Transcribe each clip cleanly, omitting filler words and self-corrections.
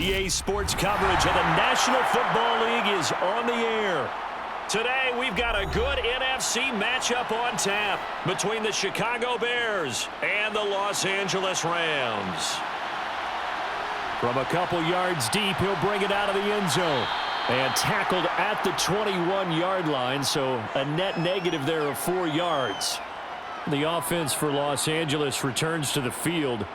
EA Sports coverage of the National Football League is on the air. Today, we've got a good NFC matchup on tap between the Chicago Bears and the Los Angeles Rams. From a couple yards deep, he'll bring it out of the end zone. And tackled at the 21-yard line, so a net negative there of 4 yards. The offense for Los Angeles returns to the field.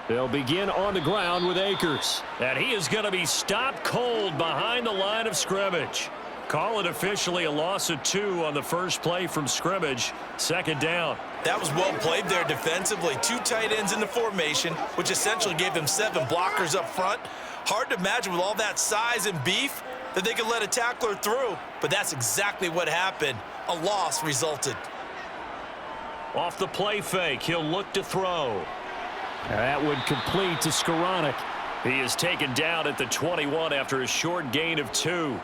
They'll begin on the ground with Akers. And he is going to be stopped cold behind the line of scrimmage. Call it officially a loss of 2 on the first play from scrimmage. Second down. That was well played there defensively. 2 tight ends in the formation, which essentially gave them 7 blockers up front. Hard to imagine with all that size and beef that they could let a tackler through. But that's exactly what happened. A loss resulted. Off the play fake, he'll look to throw. That would complete to Skoranek. He is taken down at the 21 after a short gain of 2.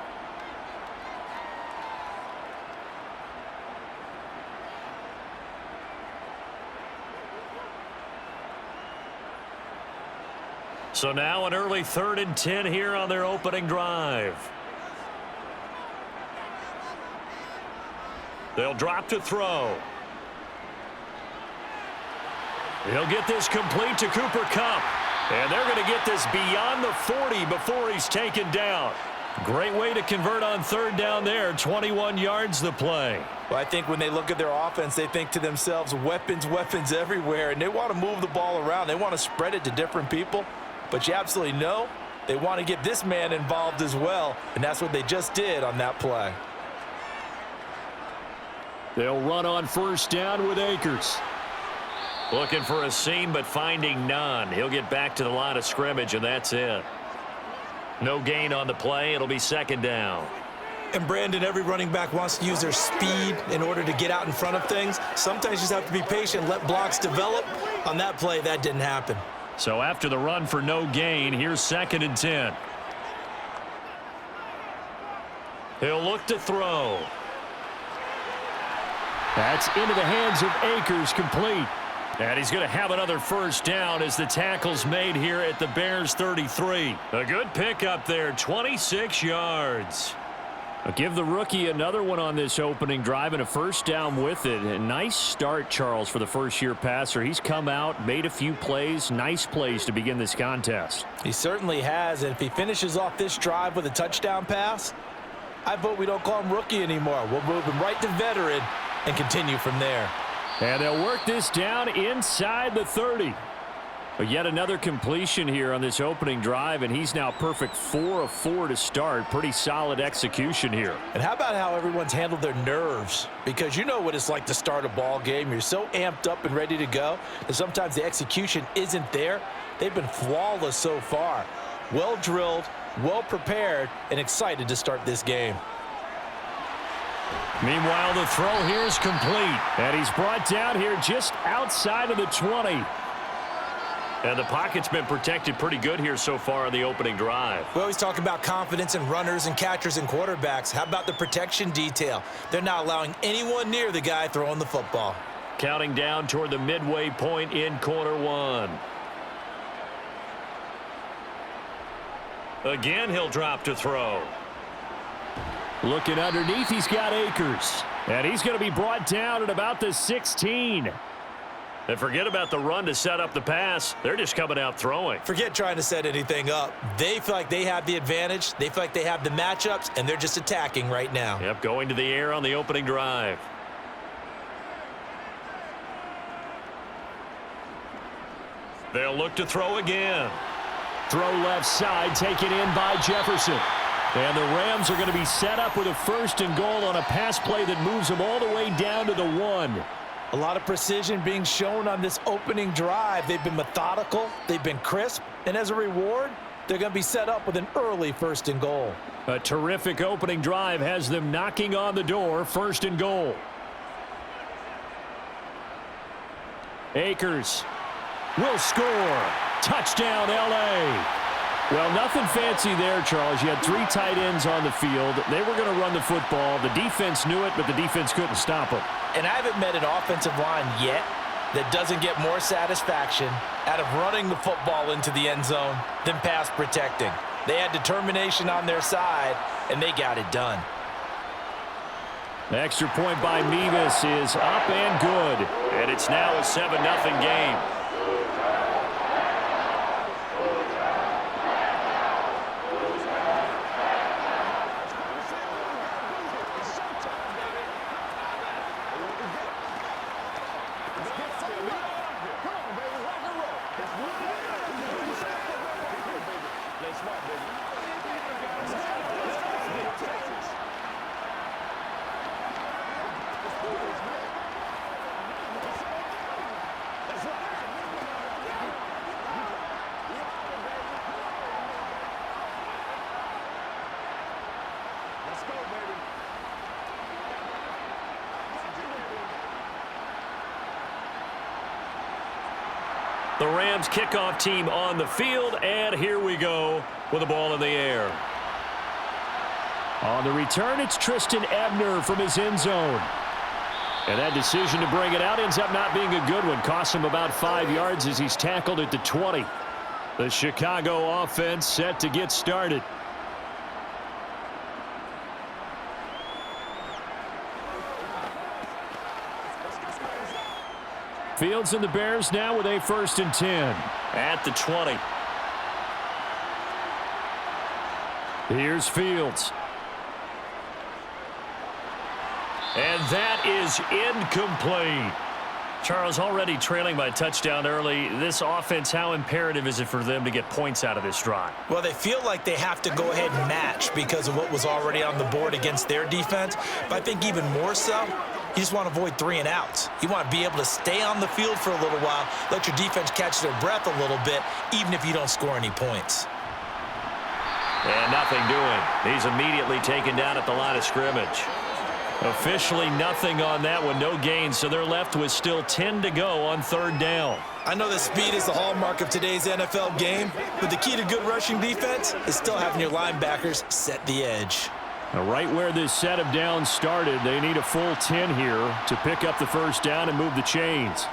So now an early 3rd and 10 here on their opening drive. They'll drop to throw. He'll get this complete to Cooper Kupp. And they're going to get this beyond the 40 before he's taken down. Great way to convert on 3rd down there. 21 yards the play. Well, I think when they look at their offense, they think to themselves, weapons, weapons everywhere. And they want to move the ball around. They want to spread it to different people. But you absolutely know they want to get this man involved as well. And that's what they just did on that play. They'll run on 1st down with Akers. Looking for a seam, but finding none. He'll get back to the line of scrimmage, and that's it. No gain on the play. It'll be 2nd down. And, Brandon, every running back wants to use their speed in order to get out in front of things. Sometimes you just have to be patient, let blocks develop. On that play, that didn't happen. So after the run for no gain, here's 2nd and 10. He'll look to throw. That's into the hands of Akers, complete. And he's going to have another 1st down as the tackle's made here at the Bears 33. A good pickup there, 26 yards. I'll give the rookie another one on this opening drive and a 1st down with it. A nice start, Charles, for the first-year passer. He's come out, made a few plays, nice plays to begin this contest. He certainly has, and if he finishes off this drive with a touchdown pass, I vote we don't call him rookie anymore. We'll move him right to veteran and continue from there. And they'll work this down inside the 30. But yet another completion here on this opening drive, and he's now perfect 4 of 4 to start. Pretty solid execution here. And how about how everyone's handled their nerves? Because you know what it's like to start a ball game. You're so amped up and ready to go, and sometimes the execution isn't there. They've been flawless so far. Well drilled, well prepared, and excited to start this game. Meanwhile, the throw here is complete. And he's brought down here just outside of the 20. And the pocket's been protected pretty good here so far on the opening drive. We always talk about confidence in runners and catchers and quarterbacks. How about the protection detail? They're not allowing anyone near the guy throwing the football. Counting down toward the midway point in quarter 1. Again, he'll drop to throw. Looking underneath, he's got Akers. And he's going to be brought down at about the 16. And forget about the run to set up the pass. They're just coming out throwing. Forget trying to set anything up. They feel like they have the advantage. They feel like they have the matchups, and they're just attacking right now. Yep, going to the air on the opening drive. They'll look to throw again. Throw left side, taken in by Jefferson. And the Rams are going to be set up with a 1st and goal on a pass play that moves them all the way down to the 1. A lot of precision being shown on this opening drive. They've been methodical. They've been crisp. And as a reward, they're going to be set up with an early 1st and goal. A terrific opening drive has them knocking on the door. 1st and goal. Akers will score. Touchdown, L.A. Well, nothing fancy there, Charles. You had 3 tight ends on the field. They were going to run the football. The defense knew it, but the defense couldn't stop them. And I haven't met an offensive line yet that doesn't get more satisfaction out of running the football into the end zone than pass protecting. They had determination on their side, and they got it done. The extra point by Mevis is up and good. And it's now a 7-0 game. The Rams kickoff team on the field, and here we go with the ball in the air. On the return, it's Tristan Ebner from his end zone. And that decision to bring it out ends up not being a good one. Costs him about 5 yards as he's tackled at the 20. The Chicago offense set to get started. Fields and the Bears now with a 1st and 10 at the 20. Here's Fields. And that is incomplete. Charles, already trailing by a touchdown early. This offense, how imperative is it for them to get points out of this drive? Well, they feel like they have to go ahead and match because of what was already on the board against their defense. But I think even more so, you just want to avoid 3 and outs. You want to be able to stay on the field for a little while, let your defense catch their breath a little bit, even if you don't score any points. And nothing doing. He's immediately taken down at the line of scrimmage. Officially nothing on that one, no gain, so they're left with still 10 to go on 3rd down. I know that speed is the hallmark of today's NFL game, but the key to good rushing defense is still having your linebackers set the edge. Now, right where this set of downs started, they need a full 10 here to pick up the 1st down and move the chains.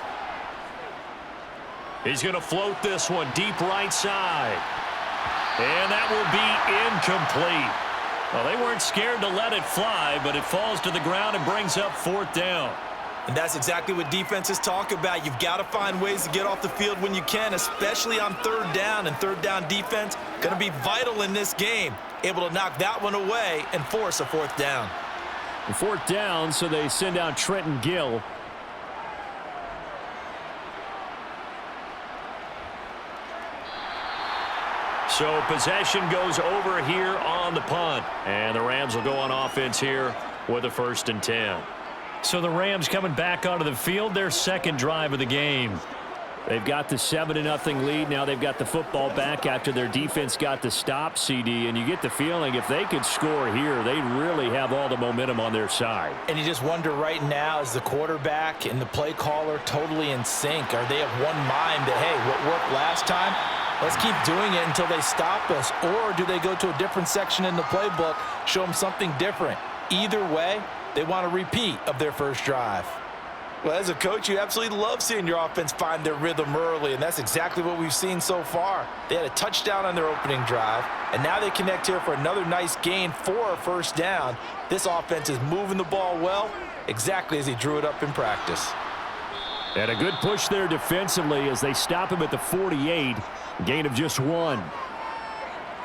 He's going to float this one deep right side. And that will be incomplete. Well, they weren't scared to let it fly, but it falls to the ground and brings up 4th down. And that's exactly what defenses talk about. You've got to find ways to get off the field when you can, especially on 3rd down. And 3rd down defense going to be vital in this game. Able to knock that one away and force a 4th down. 4th down, so they send out Trenton Gill. So possession goes over here on the punt. And the Rams will go on offense here with a 1st and 10. So the Rams coming back onto the field, their 2nd drive of the game. They've got the 7-0 lead. Now they've got the football back after their defense got the stop, CD. And you get the feeling if they could score here, they really have all the momentum on their side. And you just wonder right now, is the quarterback and the play caller totally in sync? Are they of one mind that, hey, what worked last time? Let's keep doing it until they stop us. Or do they go to a different section in the playbook, show them something different? Either way, they want a repeat of their 1st drive. Well, as a coach, you absolutely love seeing your offense find their rhythm early, and that's exactly what we've seen so far. They had a touchdown on their opening drive, and now they connect here for another nice gain for a 1st down. This offense is moving the ball well, exactly as he drew it up in practice. And a good push there defensively as they stop him at the 48, gain of just 1.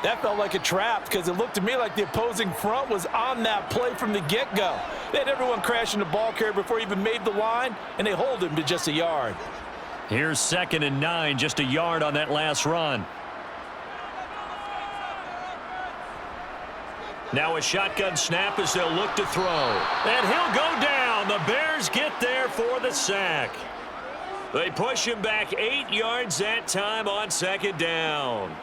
That felt like a trap because it looked to me like the opposing front was on that play from the get-go. They had everyone crashing the ball carrier before he even made the line, and they hold him to just a yard. Here's 2nd and 9, just a yard on that last run. Now a shotgun snap as they'll look to throw. And he'll go down. The Bears get there for the sack. They push him back 8 yards that time on 2nd down.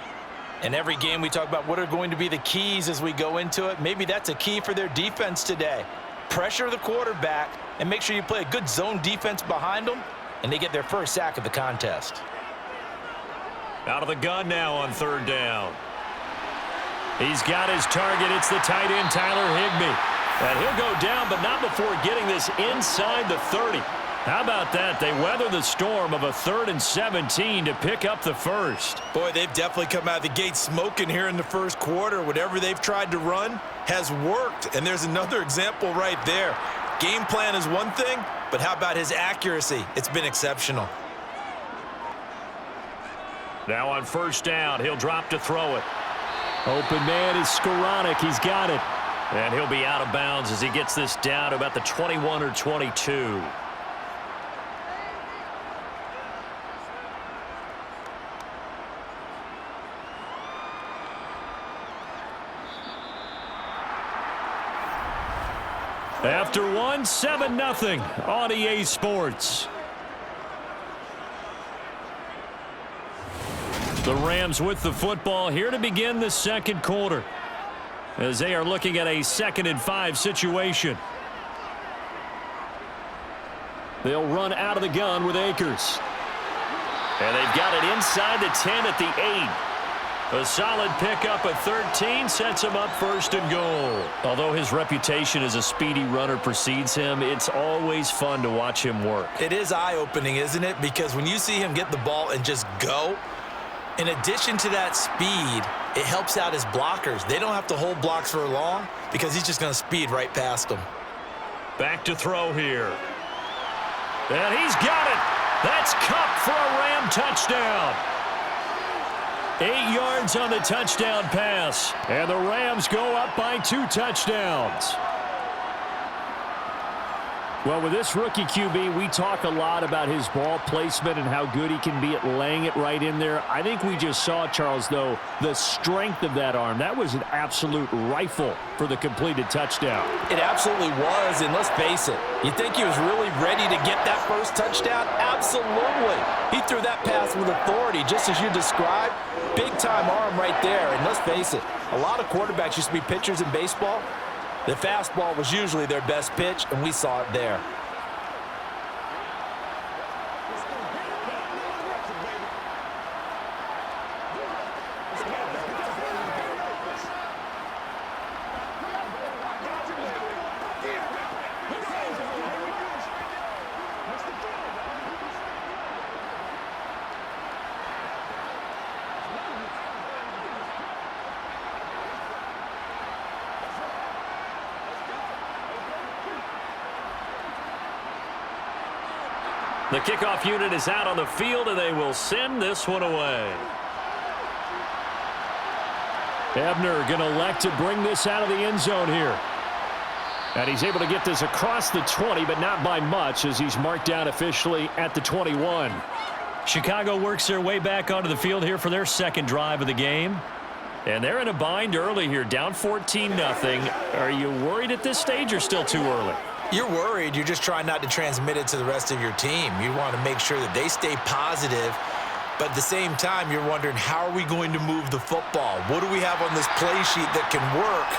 In every game we talk about what are going to be the keys as we go into it. Maybe that's a key for their defense today. Pressure the quarterback and make sure you play a good zone defense behind them, and they get their 1st sack of the contest. Out of the gun now on 3rd down. He's got his target. It's the tight end, Tyler Higbee. And he'll go down, but not before getting this inside the 30. How about that? They weather the storm of a 3rd and 17 to pick up the first. Boy, they've definitely come out of the gate smoking here in the first quarter. Whatever they've tried to run has worked. And there's another example right there. Game plan is one thing, but how about his accuracy? It's been exceptional. Now on first down, he'll drop to throw it. Open man is Skoranek. He's got it. And he'll be out of bounds as he gets this down to about the 21 or 22. After one, 7-0 on EA Sports. The Rams with the football here to begin the second quarter, as they are looking at a 2nd and 5 situation. They'll run out of the gun with Akers. And they've got it inside the 10 at the 8. A solid pickup at 13 sets him up 1st and goal. Although his reputation as a speedy runner precedes him, it's always fun to watch him work. It is eye-opening, isn't it? Because when you see him get the ball and just go, in addition to that speed, it helps out his blockers. They don't have to hold blocks for long because he's just going to speed right past them. Back to throw here. And he's got it. That's Kupp for a Ram touchdown. 8 yards on the touchdown pass. And the Rams go up by 2 touchdowns. Well, with this rookie QB, we talk a lot about his ball placement and how good he can be at laying it right in there. I think we just saw, Charles, though, the strength of that arm. That was an absolute rifle for the completed touchdown. It absolutely was, and let's face it, you think he was really ready to get that first touchdown? Absolutely. He threw that pass with authority, just as you described. Big-time arm right there, and let's face it, a lot of quarterbacks used to be pitchers in baseball. The fastball was usually their best pitch, and we saw it there. The kickoff unit is out on the field, and they will send this one away. Ebner going to elect to bring this out of the end zone here. And he's able to get this across the 20, but not by much, as he's marked down officially at the 21. Chicago works their way back onto the field here for their second drive of the game. And they're in a bind early here, down 14-0. Are you worried at this stage or still too early? You're worried. You're just trying not to transmit it to the rest of your team. You want to make sure that they stay positive, but at the same time, you're wondering, how are we going to move the football? What do we have on this play sheet that can work?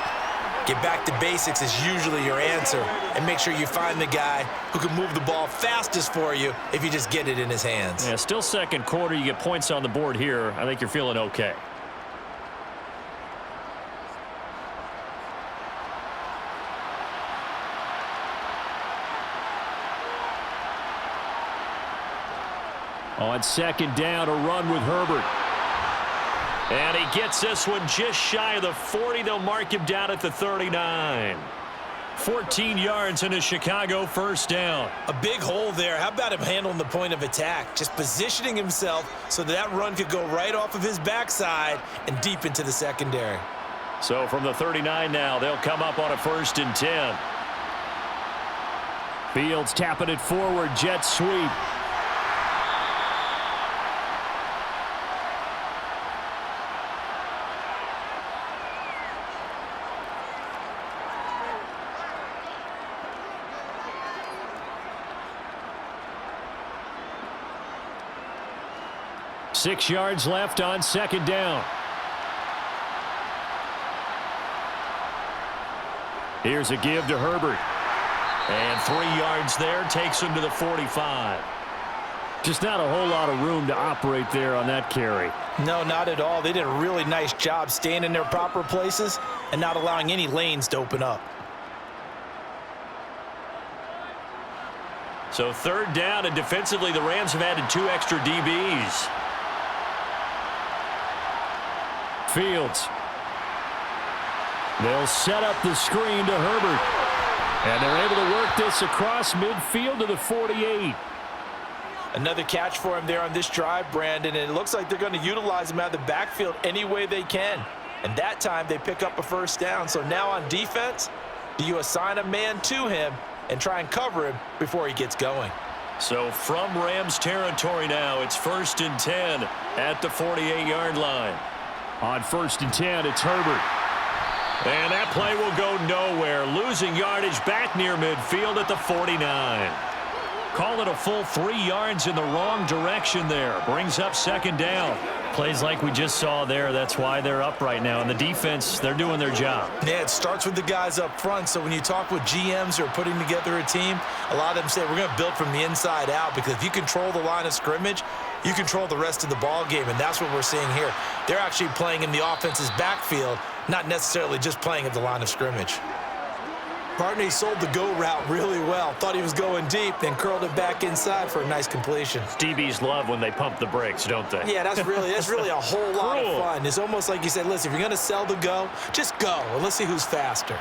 Get back to basics is usually your answer, and make sure you find the guy who can move the ball fastest for you if you just get it in his hands. Yeah, still second quarter. You get points on the board here. I think you're feeling okay. On second down, a run with Herbert. And he gets this one just shy of the 40. They'll mark him down at the 39. 14 yards in a Chicago first down. A big hole there. How about him handling the point of attack? Just positioning himself so that run could go right off of his backside and deep into the secondary. So from the 39 now, they'll come up on a 1st and 10. Fields tapping it forward, jet sweep. Six yards left on second down. Here's a give to Herbert. And 3 yards there, takes him to the 45. Just not a whole lot of room to operate there on that carry. No, not at all. They did a really nice job staying in their proper places and not allowing any lanes to open up. So third down, and defensively, the Rams have added 2 extra DBs. Fields. They'll set up the screen to Herbert. And they're able to work this across midfield to the 48. Another catch for him there on this drive, Brandon, and it looks like they're going to utilize him out of the backfield any way they can. And that time, they pick up a first down. So now on defense, do you assign a man to him and try and cover him before he gets going? So from Rams territory now, it's 1st and 10 at the 48-yard line. On 1st and 10, it's Herbert. And that play will go nowhere, losing yardage back near midfield at the 49. Call it a full 3 yards in the wrong direction there. Brings up 2nd down. Plays like we just saw there. That's why they're up right now. And the defense, they're doing their job. Yeah, it starts with the guys up front. So when you talk with GMs who are putting together a team, a lot of them say we're going to build from the inside out, because if you control the line of scrimmage, you control the rest of the ball game, and that's what we're seeing here. They're actually playing in the offense's backfield, not necessarily just playing at the line of scrimmage. Partney sold the go route really well. Thought he was going deep, then curled it back inside for a nice completion. DBs love when they pump the brakes, don't they? Yeah, that's really a whole lot of fun. It's almost like you said, listen, if you're going to sell the go, just go, and let's see who's faster.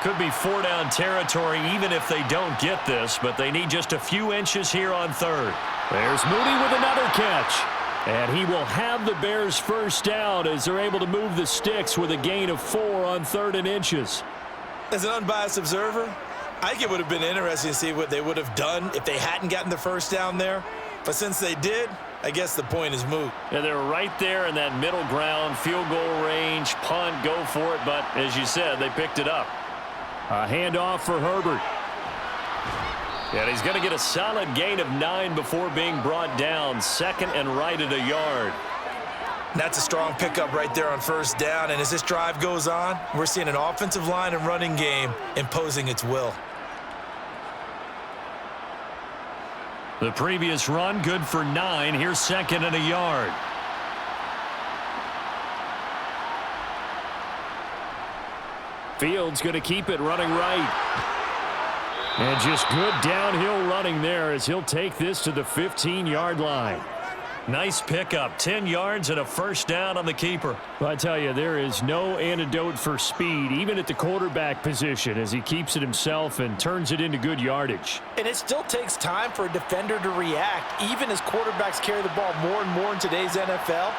Could be 4-down territory even if they don't get this, but they need just a few inches here on 3rd. There's Moody with another catch. And he will have the Bears first down as they're able to move the sticks with a gain of 4 on 3rd and inches. As an unbiased observer, I think it would have been interesting to see what they would have done if they hadn't gotten the first down there. But since they did, I guess the point is moot. Yeah, they're right there in that middle ground, field goal range, punt, go for it. But as you said, they picked it up. A handoff for Herbert. And he's going to get a solid gain of 9 before being brought down. 2nd and right at a yard. That's a strong pickup right there on 1st down. And as this drive goes on, we're seeing an offensive line and running game imposing its will. The previous run good for 9. Here's 2nd and a yard. Fields going to keep it running right. And just good downhill running there as he'll take this to the 15-yard line. Nice pickup, 10 yards and a first down on the keeper. Well, I tell you, there is no antidote for speed, even at the quarterback position, as he keeps it himself and turns it into good yardage. And it still takes time for a defender to react, even as quarterbacks carry the ball more and more in today's NFL.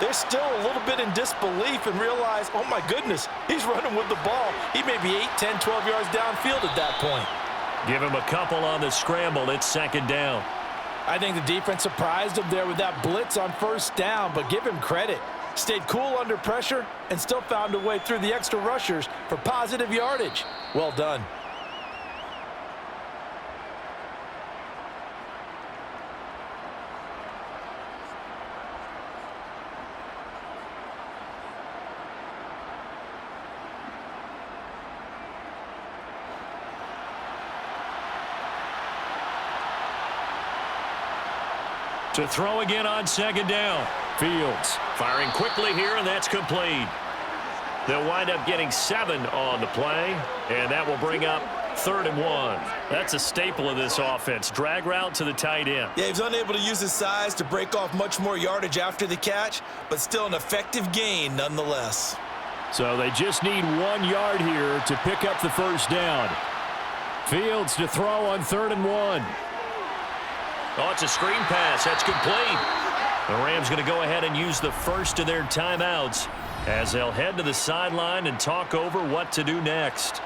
They're still a little bit in disbelief and realize, oh my goodness, he's running with the ball. He may be 8, 10, 12 yards downfield at that point. Give him a couple on the scramble. It's 2nd down. I think the defense surprised him there with that blitz on 1st down, but give him credit. Stayed cool under pressure and still found a way through the extra rushers for positive yardage. Well done. To throw again on 2nd down. Fields firing quickly here, and that's complete. They'll wind up getting 7 on the play, and that will bring up 3rd and 1. That's a staple of this offense. Drag route to the tight end. Yeah, he was unable to use his size to break off much more yardage after the catch, but still an effective gain nonetheless. So they just need 1 yard here to pick up the first down. Fields to throw on 3rd and 1. Oh, it's a screen pass. That's complete. The Rams going to go ahead and use the first of their timeouts as they'll head to the sideline and talk over what to do next.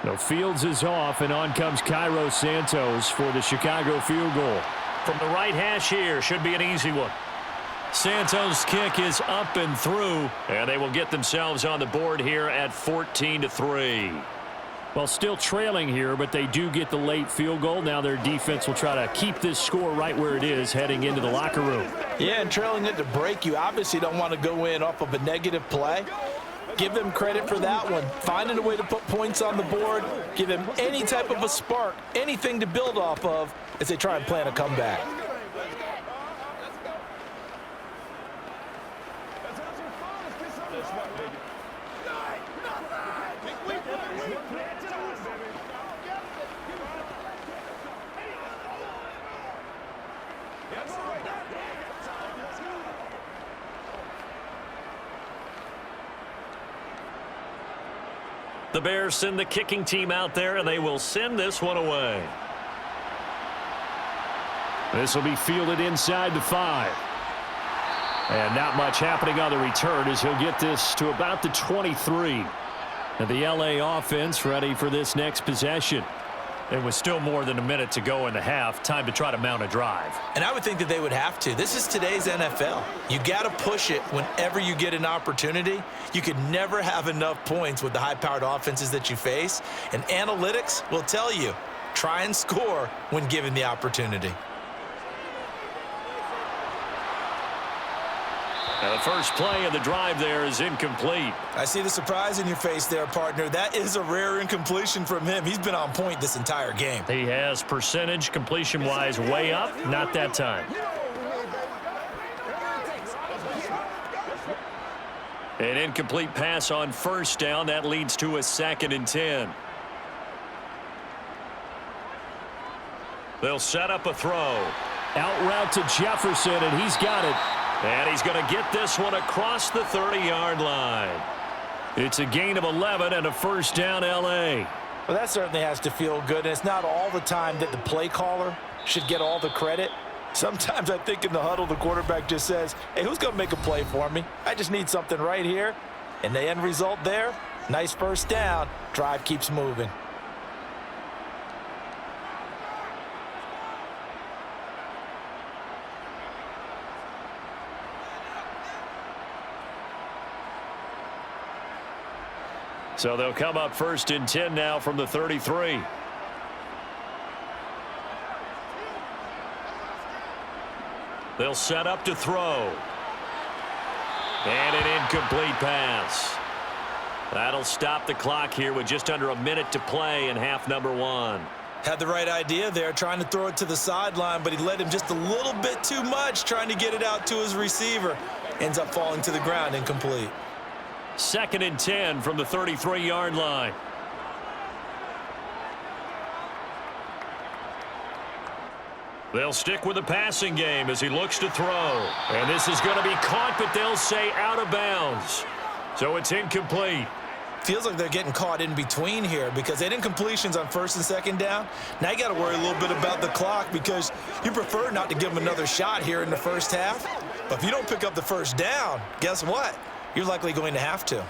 No, Fields is off, and on comes Cairo Santos for the Chicago field goal. From the right hash here, should be an easy one. Santos' kick is up and through, and they will get themselves on the board here at 14-3. Well, still trailing here, but they do get the late field goal. Now their defense will try to keep this score right where it is heading into the locker room. Yeah, and trailing it to break, you obviously don't want to go in off of a negative play. Give them credit for that one. Finding a way to put points on the board, give them any type of a spark, anything to build off of as they try and plan a comeback. The Bears send the kicking team out there, and they will send this one away. This will be fielded inside the 5. And not much happening on the return as he'll get this to about the 23. And the LA offense ready for this next possession. There was still more than a minute to go in the half. Time to try to mount a drive. And I would think that they would have to. This is today's NFL. You got to push it whenever you get an opportunity. You could never have enough points with the high-powered offenses that you face. And analytics will tell you, try and score when given the opportunity. Now the first play of the drive there is incomplete. I see the surprise in your face there, partner. That is a rare incompletion from him. He's been on point this entire game. He has percentage completion-wise way up. Not that time. An incomplete pass on first down. That leads to a 2nd and 10. They'll set up a throw. Out route to Jefferson, and he's got it. And he's going to get this one across the 30-yard line. It's a gain of 11 and a first down, L.A. Well, that certainly has to feel good, and it's not all the time that the play caller should get all the credit. Sometimes I think in the huddle, the quarterback just says, hey, who's going to make a play for me? I just need something right here. And the end result there, nice first down. Drive keeps moving. So they'll come up 1st and 10 now from the 33. They'll set up to throw. And an incomplete pass. That'll stop the clock here with just under a minute to play in half number 1. Had the right idea there, trying to throw it to the sideline, but he led him just a little bit too much, trying to get it out to his receiver. Ends up falling to the ground, incomplete. 2nd and 10 from the 33-yard line. They'll stick with the passing game as he looks to throw. And this is going to be caught, but they'll say out of bounds. So it's incomplete. Feels like they're getting caught in between here because they had incompletions on 1st and 2nd down. Now you got to worry a little bit about the clock because you prefer not to give them another shot here in the first half. But if you don't pick up the first down, guess what? You're likely going to have to.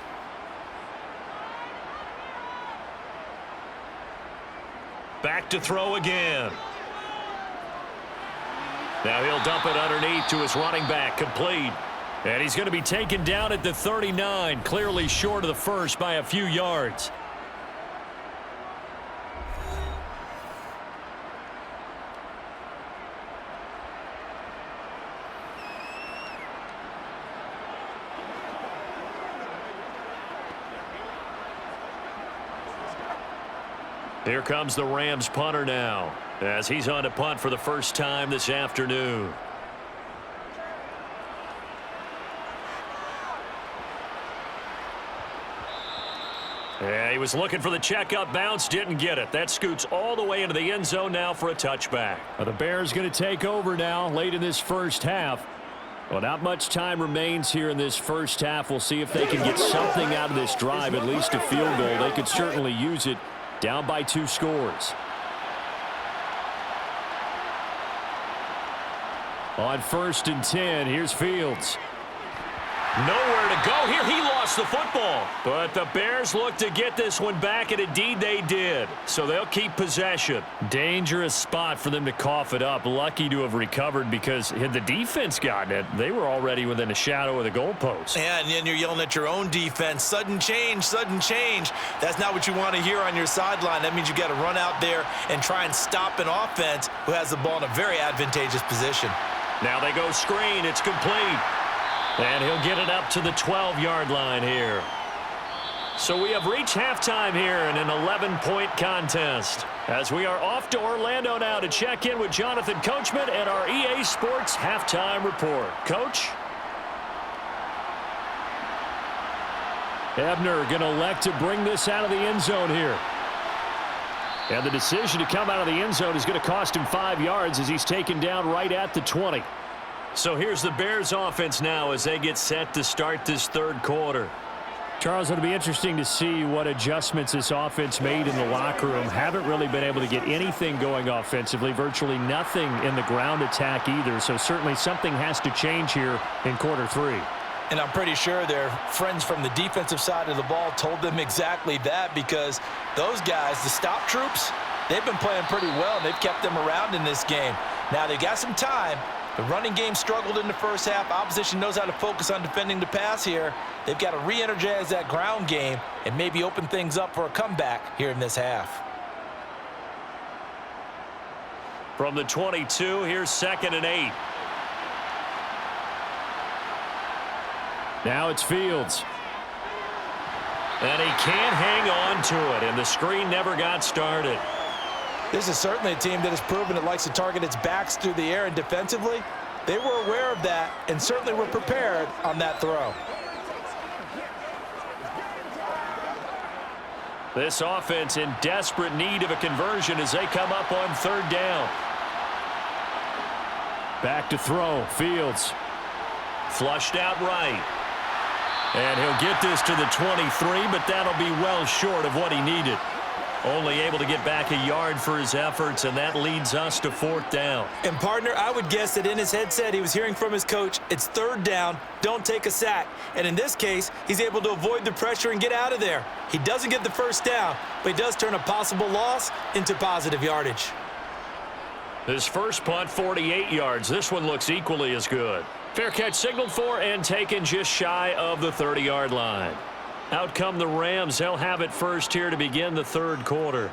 Back to throw again. Now he'll dump it underneath to his running back, complete. And he's going to be taken down at the 39, clearly short of the first by a few yards. Here comes the Rams punter now as he's on to punt for the first time this afternoon. Yeah, he was looking for the checkup bounce, didn't get it. That scoots all the way into the end zone now for a touchback. Well, the Bears going to take over now late in this first half. Well, not much time remains here in this first half. We'll see if they can get something out of this drive, at least a field goal. They could certainly use it. Down by 2 scores. On 1st and 10, here's Fields. Nowhere to go here. He lost lost the football. But the Bears look to get this one back, and indeed they did. So they'll keep possession. Dangerous spot for them to cough it up. Lucky to have recovered because had the defense gotten it, they were already within a shadow of the goalpost. Yeah, and then you're yelling at your own defense. Sudden change, sudden change. That's not what you want to hear on your sideline. That means you got to run out there and try and stop an offense who has the ball in a very advantageous position. Now they go screen. It's complete. And he'll get it up to the 12-yard line here. So we have reached halftime here in an 11-point contest. As we are off to Orlando now to check in with Jonathan Coachman and our EA Sports Halftime Report. Coach? Ebner going to elect to bring this out of the end zone here. And the decision to come out of the end zone is going to cost him 5 yards as he's taken down right at the 20. So here's the Bears offense now as they get set to start this third quarter. Charles, it'll be interesting to see what adjustments this offense made in the locker room. Haven't really been able to get anything going offensively, virtually nothing in the ground attack either. So certainly something has to change here in quarter three. And I'm pretty sure their friends from the defensive side of the ball told them exactly that, because those guys, the stop troops, they've been playing pretty well, and they've kept them around in this game. Now they got some time. The running game struggled in the first half. Opposition knows how to focus on defending the pass here. They've got to re-energize that ground game and maybe open things up for a comeback here in this half. From the 22, here's 2nd and 8. Now it's Fields. And he can't hang on to it, and the screen never got started. This is certainly a team that has proven it likes to target its backs through the air, and defensively, they were aware of that and certainly were prepared on that throw. This offense in desperate need of a conversion as they come up on 3rd down. Back to throw. Fields. Flushed out right. And he'll get this to the 23, but that'll be well short of what he needed. Only able to get back a yard for his efforts, and that leads us to 4th down. And, partner, I would guess that in his headset he was hearing from his coach, it's 3rd down, don't take a sack. And in this case, he's able to avoid the pressure and get out of there. He doesn't get the first down, but he does turn a possible loss into positive yardage. His first punt, 48 yards. This one looks equally as good. Fair catch signaled for and taken just shy of the 30-yard line. Out come the Rams. They'll have it first here to begin the third quarter.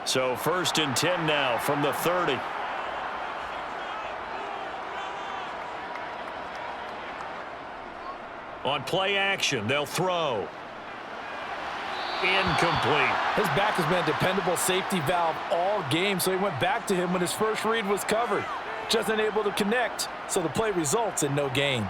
So 1st and 10 now from the 30. On play action, they'll throw. Incomplete. His back has been a dependable safety valve all game, so he went back to him when his first read was covered. Just unable to connect, so the play results in no gain.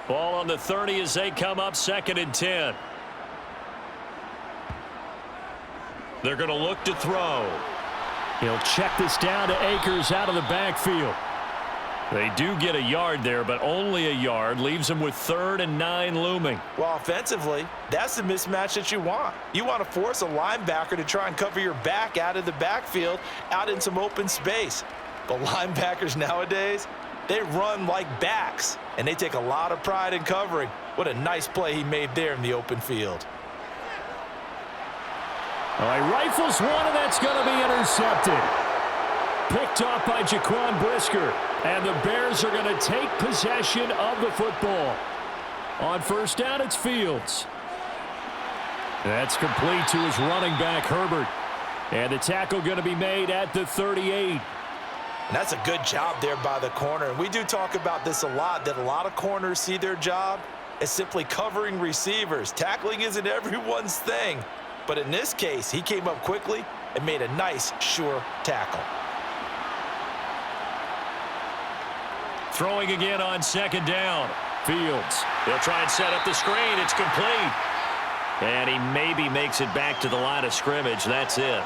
Ball on the 30 as they come up 2nd and 10. They're going to look to throw. He'll check this down to Akers out of the backfield. They do get a yard there, but only a yard. Leaves them with 3rd and 9 looming. Well, offensively, that's the mismatch that you want. You want to force a linebacker to try and cover your back out of the backfield, out in some open space. But linebackers nowadays, they run like backs, and they take a lot of pride in covering. What a nice play he made there in the open field. All right, rifles one, and that's going to be intercepted. Picked off by Jaquan Brisker. And the Bears are going to take possession of the football. On 1st down, it's Fields. That's complete to his running back, Herbert. And the tackle going to be made at the 38. And that's a good job there by the corner. And we do talk about this a lot, that a lot of corners see their job as simply covering receivers. Tackling isn't everyone's thing. But in this case, he came up quickly and made a nice, sure tackle. Throwing again on 2nd down. Fields. They'll try and set up the screen. It's complete. And he maybe makes it back to the line of scrimmage. That's it.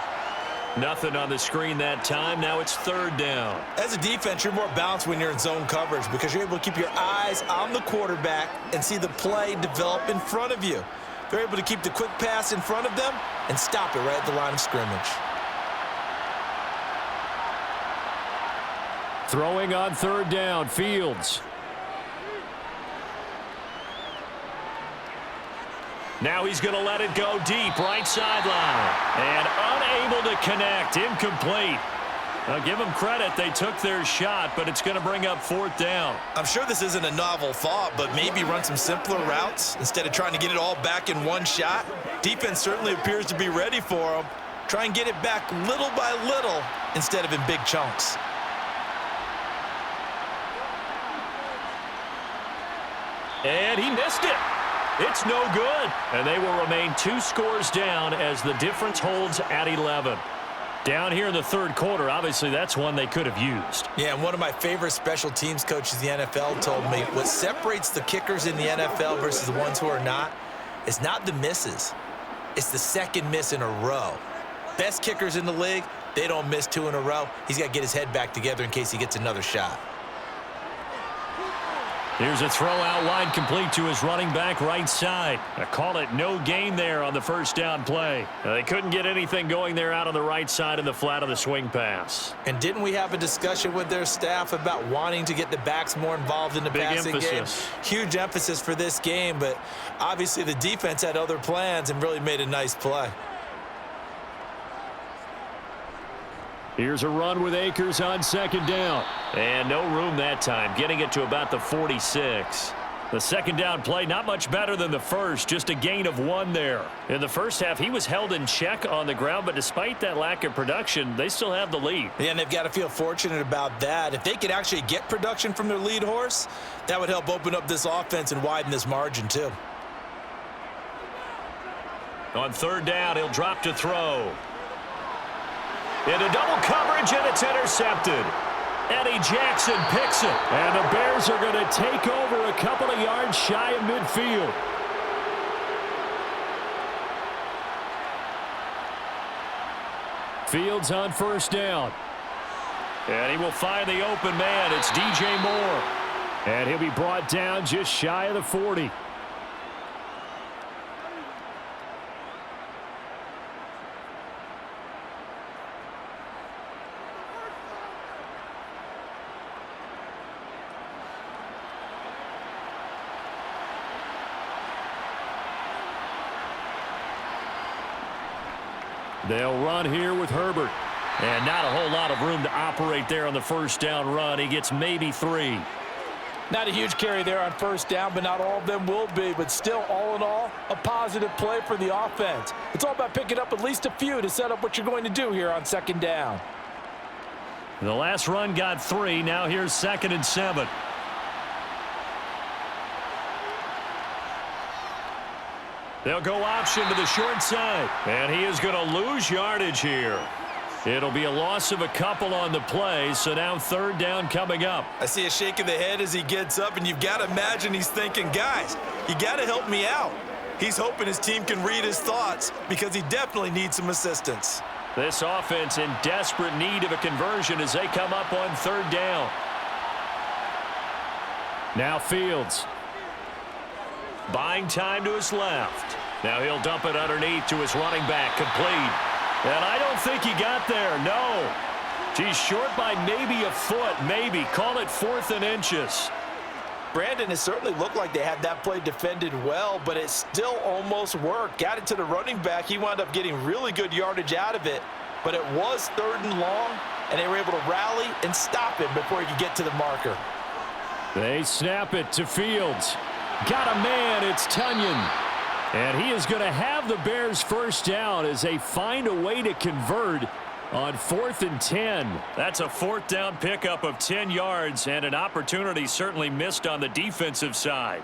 Nothing on the screen that time. Now it's third down. As a defense, you're more balanced when you're in zone coverage because you're able to keep your eyes on the quarterback and see the play develop in front of you. They're able to keep the quick pass in front of them and stop it right at the line of scrimmage. Throwing on third down, Fields. Now he's going to let it go deep, right sideline. And unable to connect, incomplete. Now give them credit, they took their shot, but it's going to bring up fourth down. I'm sure this isn't a novel thought, but maybe run some simpler routes instead of trying to get it all back in one shot. Defense certainly appears to be ready for them. Try and get it back little by little instead of in big chunks. And he missed it. It's no good. And they will remain 2 scores down as the difference holds at 11. Down here in the third quarter, obviously that's one they could have used. Yeah, and one of my favorite special teams coaches in the NFL told me what separates the kickers in the NFL versus the ones who are not is not the misses. It's the second miss in a row. Best kickers in the league, they don't miss 2 in a row. He's got to get his head back together in case he gets another shot. Here's a throw out wide, complete to his running back right side. I call it no gain there on the first down play. They couldn't get anything going there out on the right side in the flat of the swing pass. And didn't we have a discussion with their staff about wanting to get the backs more involved in the passing game? Huge emphasis for this game, but obviously the defense had other plans and really made a nice play. Here's a run with Akers on second down. And no room that time, getting it to about the 46. The second down play, not much better than the first, just a gain of 1 there. In the first half, he was held in check on the ground, but despite that lack of production, they still have the lead. Yeah, and they've got to feel fortunate about that. If they could actually get production from their lead horse, that would help open up this offense and widen this margin too. On third down, he'll drop to throw. Into double coverage, and it's intercepted. Eddie Jackson picks it. And the Bears are going to take over a couple of yards shy of midfield. Fields on first down. And he will find the open man. It's DJ Moore. And he'll be brought down just shy of the 40. They'll run here with Herbert. And not a whole lot of room to operate there on the first down run. He gets maybe 3. Not a huge carry there on first down, but not all of them will be. But still, all in all, a positive play for the offense. It's all about picking up at least a few to set up what you're going to do here on second down. The last run got 3. Now here's 2nd and 7. They'll go option to the short side. And he is going to lose yardage here. It'll be a loss of a couple on the play, so now third down coming up. I see a shake of the head as he gets up, and you've got to imagine he's thinking, guys, you got to help me out. He's hoping his team can read his thoughts because he definitely needs some assistance. This offense in desperate need of a conversion as they come up on third down. Now Fields. Buying time to his left. Now he'll dump it underneath to his running back, complete. And I don't think he got there, no. He's short by maybe a foot, maybe. Call it 4th and inches. Brandon, it certainly looked like they had that play defended well, but it still almost worked. Got it to the running back. He wound up getting really good yardage out of it, but it was 3rd and long, and they were able to rally and stop him before he could get to the marker. They snap it to Fields. Got a man, it's Tunyon. And he is going to have the Bears first down as they find a way to convert on 4th and 10. That's a 4th down pickup of 10 yards and an opportunity certainly missed on the defensive side.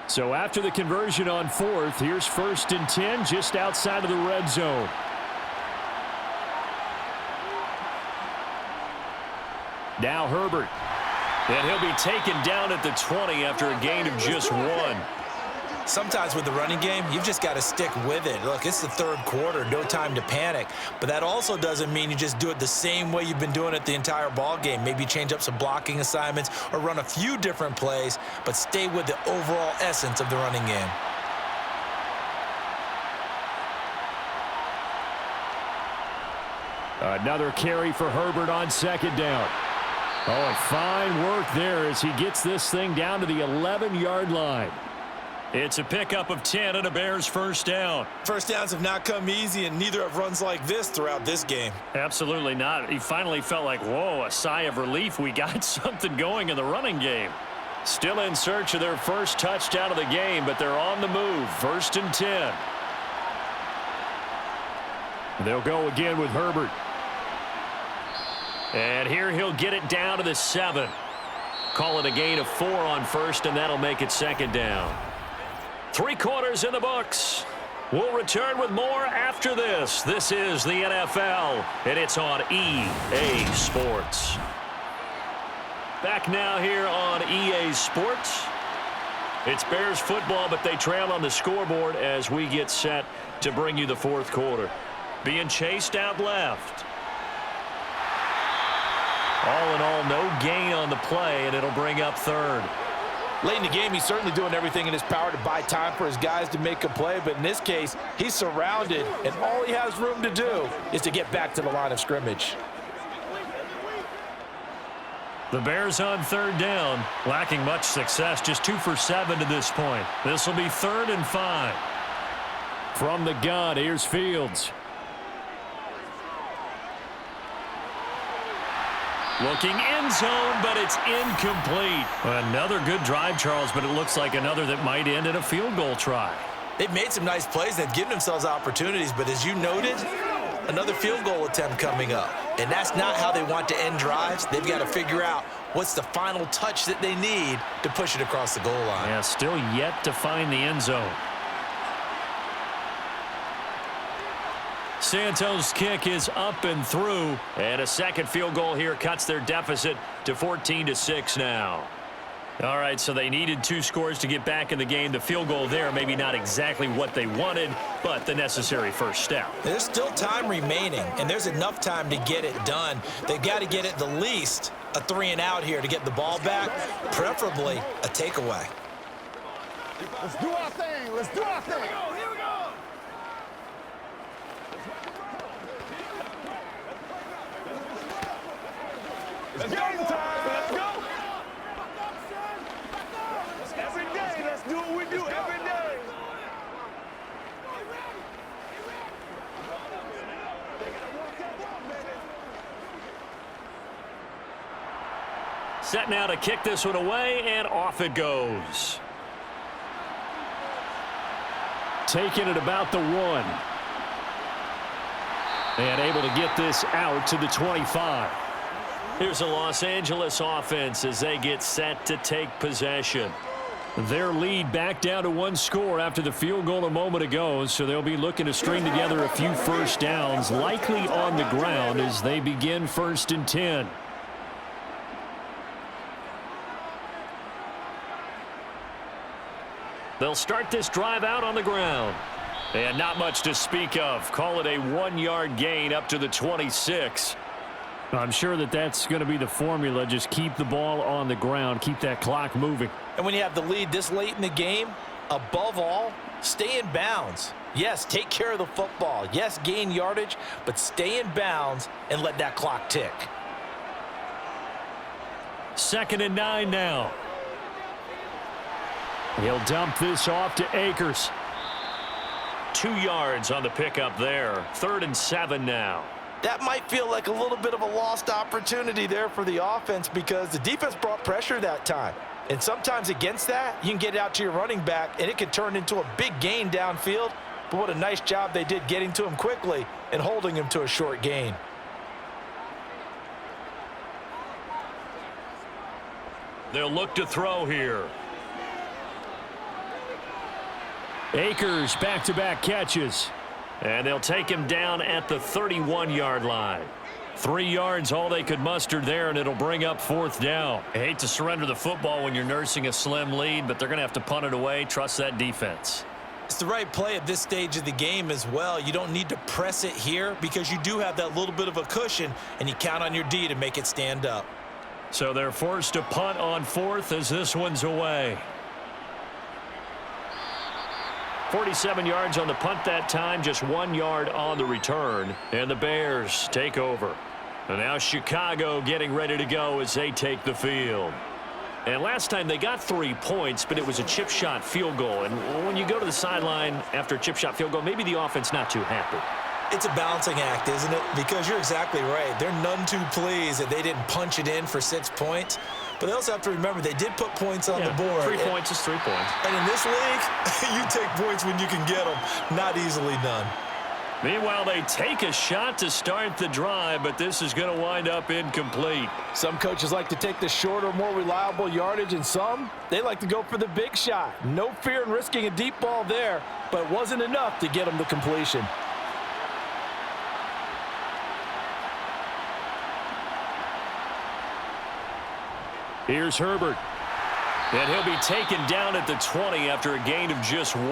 So after the conversion on 4th, here's 1st and 10 just outside of the red zone. Now Herbert. And he'll be taken down at the 20 after a gain of just 1. Sometimes with the running game, you've just got to stick with it. Look, it's the third quarter, no time to panic. But that also doesn't mean you just do it the same way you've been doing it the entire ball game. Maybe change up some blocking assignments or run a few different plays, but stay with the overall essence of the running game. Another carry for Herbert on second down. Oh, and fine work there as he gets this thing down to the 11-yard line. It's a pickup of 10 and a Bears first down. First downs have not come easy, and neither have runs like this throughout this game. Absolutely not. He finally felt like, whoa, a sigh of relief. We got something going in the running game. Still in search of their first touchdown of the game, but they're on the move. First and 10. They'll go again with Herbert. And here he'll get it down to the 7. Call it a gain of 4 on first, and that'll make it second down. 3 quarters in the books. We'll return with more after this. This is the NFL, and it's on EA Sports. Back now here on EA Sports. It's Bears football, but they trail on the scoreboard as we get set to bring you the fourth quarter. Being chased out left. All in all, no gain on the play, and it'll bring up third. Late in the game, he's certainly doing everything in his power to buy time for his guys to make a play, but in this case, he's surrounded, and all he has room to do is to get back to the line of scrimmage. The Bears on third down, lacking much success, just 2 for 7 to this point. This will be 3rd and 5. From the gun, here's Fields. Looking end zone, but it's incomplete. Another good drive, Charles, but it looks like another that might end in a field goal try. They've made some nice plays. They've given themselves opportunities, but as you noted, another field goal attempt coming up. And that's not how they want to end drives. They've got to figure out what's the final touch that they need to push it across the goal line. Yeah, still yet to find the end zone. Santos' kick is up and through, and a second field goal here cuts their deficit to 14-6 now. All right, so they needed 2 scores to get back in the game. The field goal there, maybe not exactly what they wanted, but the necessary first step. There's still time remaining, and there's enough time to get it done. They've got to get at the least a 3 and out here to get the ball back, preferably a takeaway. Let's do our thing. Let's do our thing. Here we go. It's game time. Let's go. Every day, let's do what we do every day. Set now to kick this one away, and off it goes. Taking it about the 1. And able to get this out to the 25. Here's the Los Angeles offense as they get set to take possession. Their lead back down to 1 score after the field goal a moment ago, so they'll be looking to string together a few first downs, likely on the ground as they begin 1st and 10. They'll start this drive out on the ground. And not much to speak of. Call it a 1-yard gain up to the 26. I'm sure that that's going to be the formula. Just keep the ball on the ground. Keep that clock moving. And when you have the lead this late in the game, above all, stay in bounds. Yes, take care of the football. Yes, gain yardage, but stay in bounds and let that clock tick. 2nd and 9 now. He'll dump this off to Akers. 2 yards on the pickup there. 3rd and 7 now. That might feel like a little bit of a lost opportunity there for the offense because the defense brought pressure that time. And sometimes against that, you can get it out to your running back, and it could turn into a big gain downfield. But what a nice job they did getting to him quickly and holding him to a short gain. They'll look to throw here. Akers back-to-back catches. And they'll take him down at the 31-yard line. 3 yards, all they could muster there, and it'll bring up 4th down. I hate to surrender the football when you're nursing a slim lead, but they're going to have to punt it away. Trust that defense. It's the right play at this stage of the game as well. You don't need to press it here because you do have that little bit of a cushion, and you count on your D to make it stand up. So they're forced to punt on 4th as this one's away. 47 yards on the punt that time, just 1 yard on the return. And the Bears take over. And now Chicago getting ready to go as they take the field. And last time they got 3 points, but it was a chip shot field goal. And when you go to the sideline after a chip shot field goal, maybe the offense not too happy. It's a balancing act, isn't it? Because you're exactly right. They're none too pleased that they didn't punch it in for 6 points. But they also have to remember they did put points on the board. 3 points is 3 points. And in this league, you take points when you can get them. Not easily done. Meanwhile, they take a shot to start the drive, but this is going to wind up incomplete. Some coaches like to take the shorter, more reliable yardage, and some, they like to go for the big shot. No fear in risking a deep ball there, but it wasn't enough to get them the completion. Here's Herbert. And he'll be taken down at the 20 after a gain of just 1.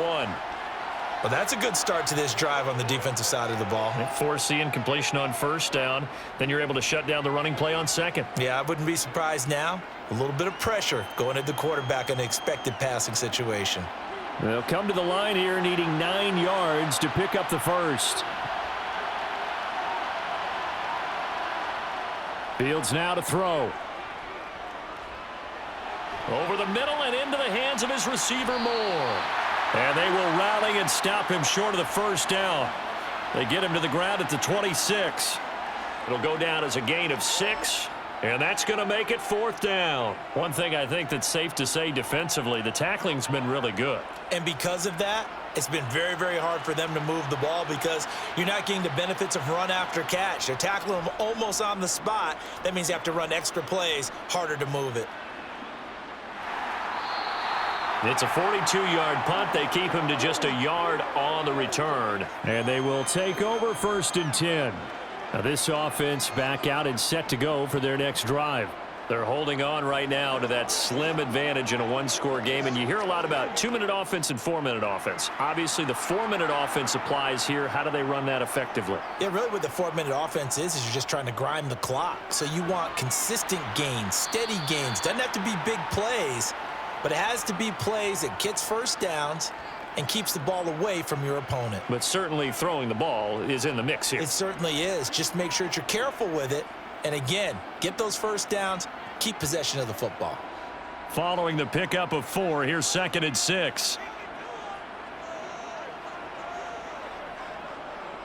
Well, that's a good start to this drive on the defensive side of the ball. Force the incompletion on 1st down. Then you're able to shut down the running play on 2nd. Yeah, I wouldn't be surprised now. A little bit of pressure going at the quarterback in an expected passing situation. They'll come to the line here needing 9 yards to pick up the 1st. Fields now to throw. Over the middle and into the hands of his receiver Moore. And they will rally and stop him short of the 1st down. They get him to the ground at the 26. It'll go down as a gain of 6. And that's going to make it 4th down. One thing I think that's safe to say defensively, the tackling's been really good. And because of that, it's been very, very hard for them to move the ball because you're not getting the benefits of run after catch. They're tackling them almost on the spot. That means you have to run extra plays, harder to move it. It's a 42-yard punt. They keep him to just a yard on the return. And they will take over 1st and 10. Now this offense back out and set to go for their next drive. They're holding on right now to that slim advantage in a 1-score game. And you hear a lot about 2-minute offense and 4-minute offense. Obviously, the 4-minute offense applies here. How do they run that effectively? Yeah, really what the 4-minute offense is you're just trying to grind the clock. So you want consistent gains, steady gains. Doesn't have to be big plays. But it has to be plays that gets 1st downs and keeps the ball away from your opponent. But certainly throwing the ball is in the mix here. It certainly is. Just make sure that you're careful with it. And again, get those 1st downs, keep possession of the football. Following the pickup of 4, here's 2nd and 6.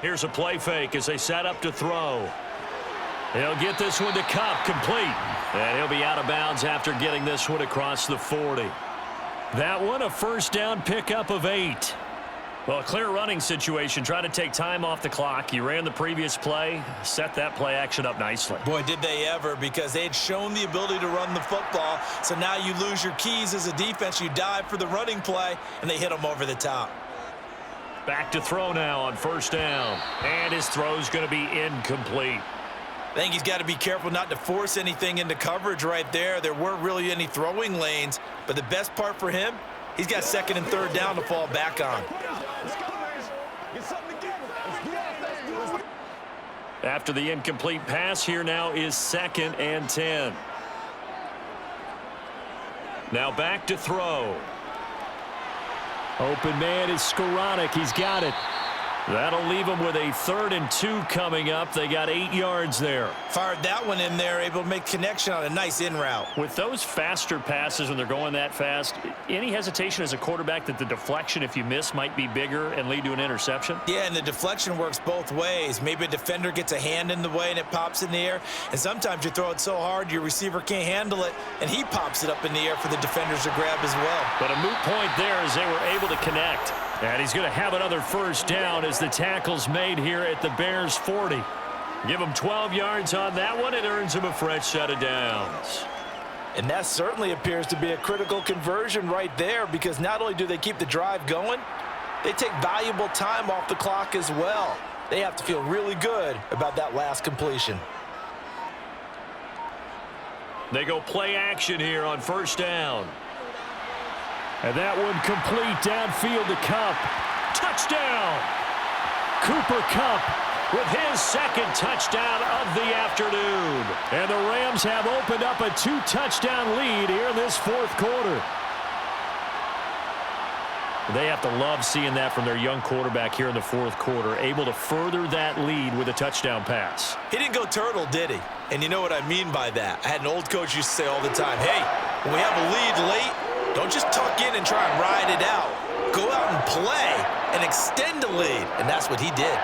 Here's a play fake as they set up to throw. He'll get this one to Cup, complete. And he'll be out of bounds after getting this one across the 40. That one, a 1st down pickup of 8. Well, a clear running situation. Try to take time off the clock. You ran the previous play, set that play action up nicely. Boy, did they ever, because they had shown the ability to run the football. So now you lose your keys as a defense. You dive for the running play, and they hit them over the top. Back to throw now on 1st down. And his throw's going to be incomplete. I think he's got to be careful not to force anything into coverage right there. There weren't really any throwing lanes, but the best part for him, he's got 2nd and 3rd down to fall back on. After the incomplete pass, here now is 2nd and 10. Now back to throw. Open man is Skoranek. He's got it. That'll leave them with a 3rd and 2 coming up. They got 8 yards there. Fired that one in there, able to make connection on a nice in route. With those faster passes when they're going that fast, any hesitation as a quarterback that the deflection, if you miss, might be bigger and lead to an interception? Yeah, and the deflection works both ways. Maybe a defender gets a hand in the way and it pops in the air. And sometimes you throw it so hard your receiver can't handle it, and he pops it up in the air for the defenders to grab as well. But a moot point there as they were able to connect. And he's going to have another 1st down as the tackle's made here at the Bears 40. Give him 12 yards on that one. It earns him a fresh set of downs. And that certainly appears to be a critical conversion right there, because not only do they keep the drive going, they take valuable time off the clock as well. They have to feel really good about that last completion. They go play action here on first down. And that one complete downfield to Kupp. Touchdown! Cooper Kupp with his second touchdown of the afternoon. And the Rams have opened up a 2-touchdown lead here in this fourth quarter. They have to love seeing that from their young quarterback here in the fourth quarter, able to further that lead with a touchdown pass. He didn't go turtle, did he? And you know what I mean by that. I had an old coach used to say all the time, hey, when we have a lead late, don't just tuck in and try and ride it out. Go out and play and extend the lead. And that's what he did.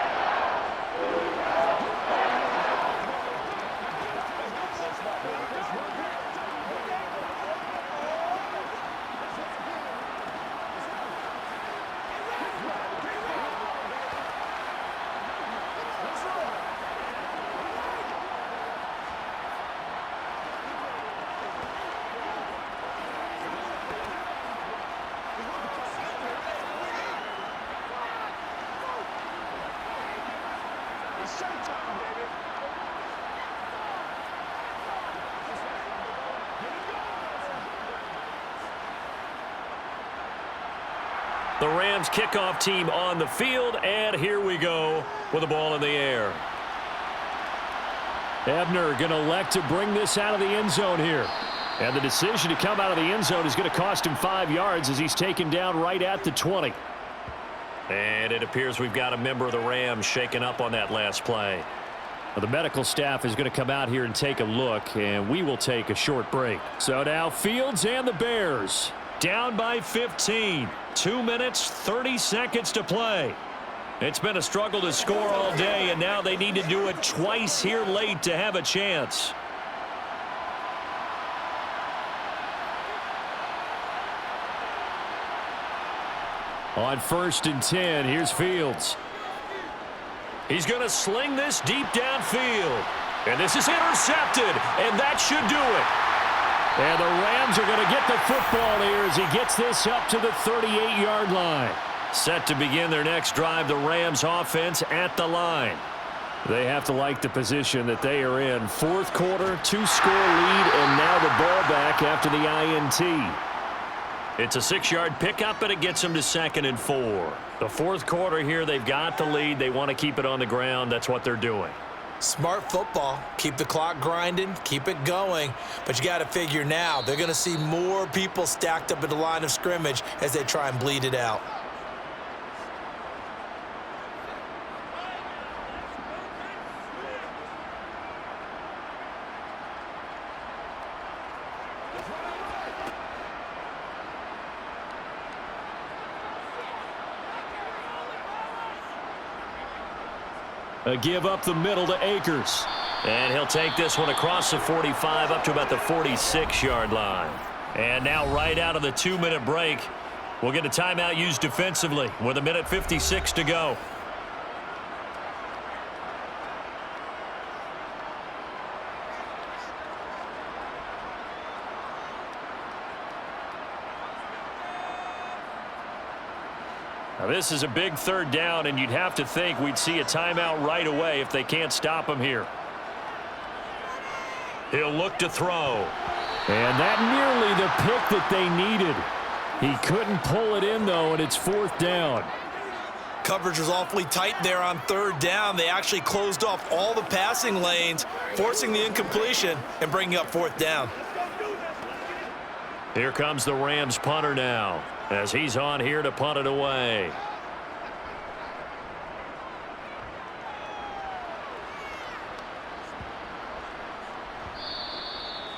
The Rams kickoff team on the field, and here we go with the ball in the air. Ebner going to elect to bring this out of the end zone here. And the decision to come out of the end zone is going to cost him 5 yards as he's taken down right at the 20. And it appears we've got a member of the Rams shaken up on that last play. Well, the medical staff is going to come out here and take a look, and we will take a short break. So now Fields and the Bears down by 15. 2 minutes, 30 seconds to play. It's been a struggle to score all day, and now they need to do it twice here late to have a chance. On 1st and 10, here's Fields. He's going to sling this deep downfield. And this is intercepted, and that should do it. And the Rams are going to get the football here as he gets this up to the 38-yard line. Set to begin their next drive, the Rams offense at the line. They have to like the position that they are in. Fourth quarter, 2-score lead, and now the ball back after the INT. It's a 6-yard pickup, and it gets them to 2nd and 4. The fourth quarter here, they've got the lead. They want to keep it on the ground. That's what they're doing. Smart football. Keep the clock grinding. Keep it going. But you got to figure now, they're going to see more people stacked up at the line of scrimmage as they try and bleed it out. A give up the middle to Akers. And he'll take this one across the 45 up to about the 46-yard line. And now right out of the 2-minute break, we'll get a timeout used defensively with 1:56 to go. Now this is a big 3rd down, and you'd have to think we'd see a timeout right away if they can't stop him here. He'll look to throw. And that nearly the pick that they needed. He couldn't pull it in, though, and it's 4th down. Coverage was awfully tight there on 3rd down. They actually closed off all the passing lanes, forcing the incompletion and bringing up 4th down. Here comes the Rams punter now, as he's on here to punt it away.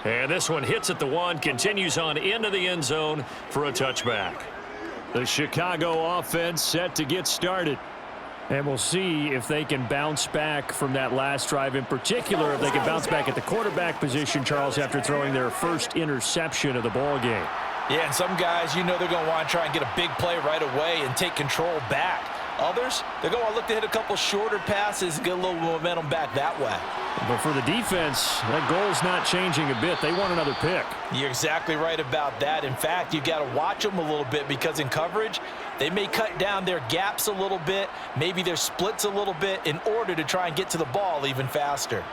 And this one hits at the 1, continues on into the end zone for a touchback. The Chicago offense set to get started. And we'll see if they can bounce back from that last drive, in particular if they can bounce back at the quarterback position, Charles, after throwing their first interception of the ball game. Yeah, and some guys, you know, they're going to want to try and get a big play right away and take control back. Others, they're going to look to hit a couple shorter passes and get a little momentum back that way. But for the defense, that goal's not changing a bit. They want another pick. You're exactly right about that. In fact, you've got to watch them a little bit because in coverage, they may cut down their gaps a little bit, maybe their splits a little bit in order to try and get to the ball even faster.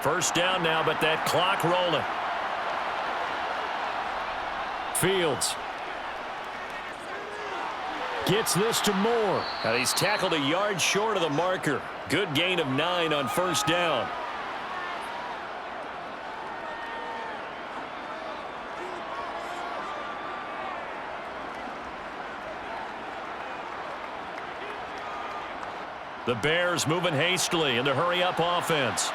First down now, but that clock rolling. Fields gets this to Moore. And he's tackled a yard short of the marker. Good gain of 9 on first down. The Bears moving hastily in the hurry-up offense.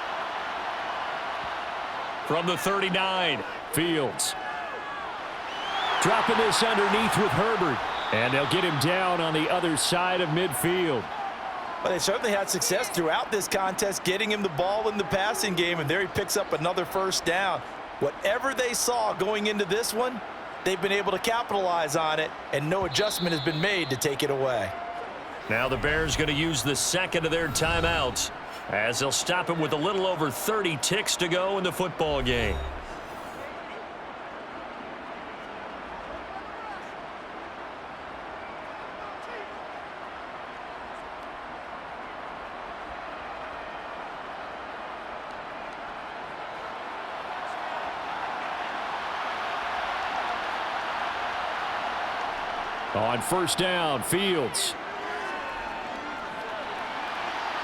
From the 39, Fields dropping this underneath with Herbert. And they'll get him down on the other side of midfield. Well, they certainly had success throughout this contest getting him the ball in the passing game, and there he picks up another first down. Whatever they saw going into this one, they've been able to capitalize on it, and no adjustment has been made to take it away. now the Bears going to use the second of their timeouts as they'll stop him with a little over 30 ticks to go in the football game. On first down, Fields.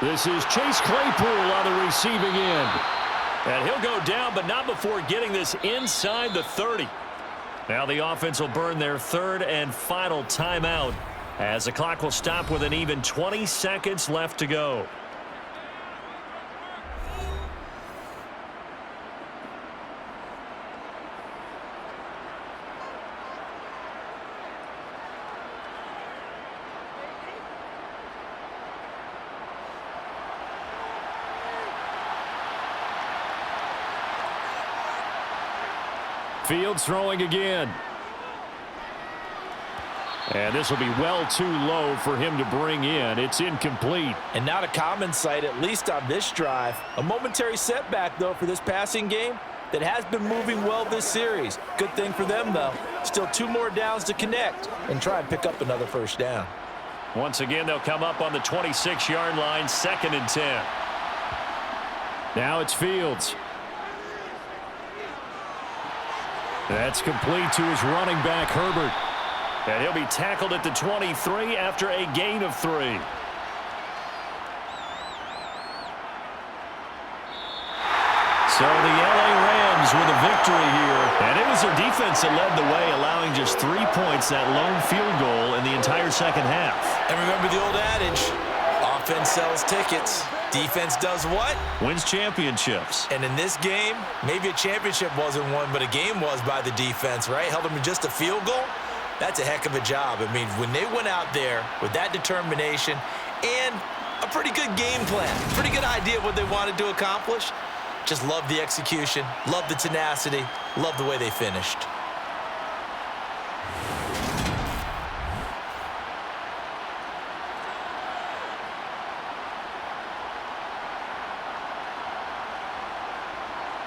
This is Chase Claypool on the receiving end. And he'll go down, but not before getting this inside the 30. Now the offense will burn their third and final timeout as the clock will stop with an even 20 seconds left to go. Fields throwing again. And this will be well too low for him to bring in. It's incomplete. And not a common sight, at least on this drive. A momentary setback, though, for this passing game that has been moving well this series. Good thing for them, though. Still 2 more downs to connect and try and pick up another first down. Once again, they'll come up on the 26-yard line, 2nd and 10. Now it's Fields. That's complete to his running back, Herbert. And he'll be tackled at the 23 after a gain of 3. So the LA Rams with a victory here. And it was their defense that led the way, allowing just 3 points, that lone field goal in the entire second half. And remember the old adage, offense sells tickets. Defense does what? Wins championships. And in this game, maybe a championship wasn't won, but a game was by the defense, right? Held them to just a field goal. That's a heck of a job. I mean, when they went out there with that determination and a pretty good game plan, pretty good idea of what they wanted to accomplish, just love the execution, love the tenacity, love the way they finished.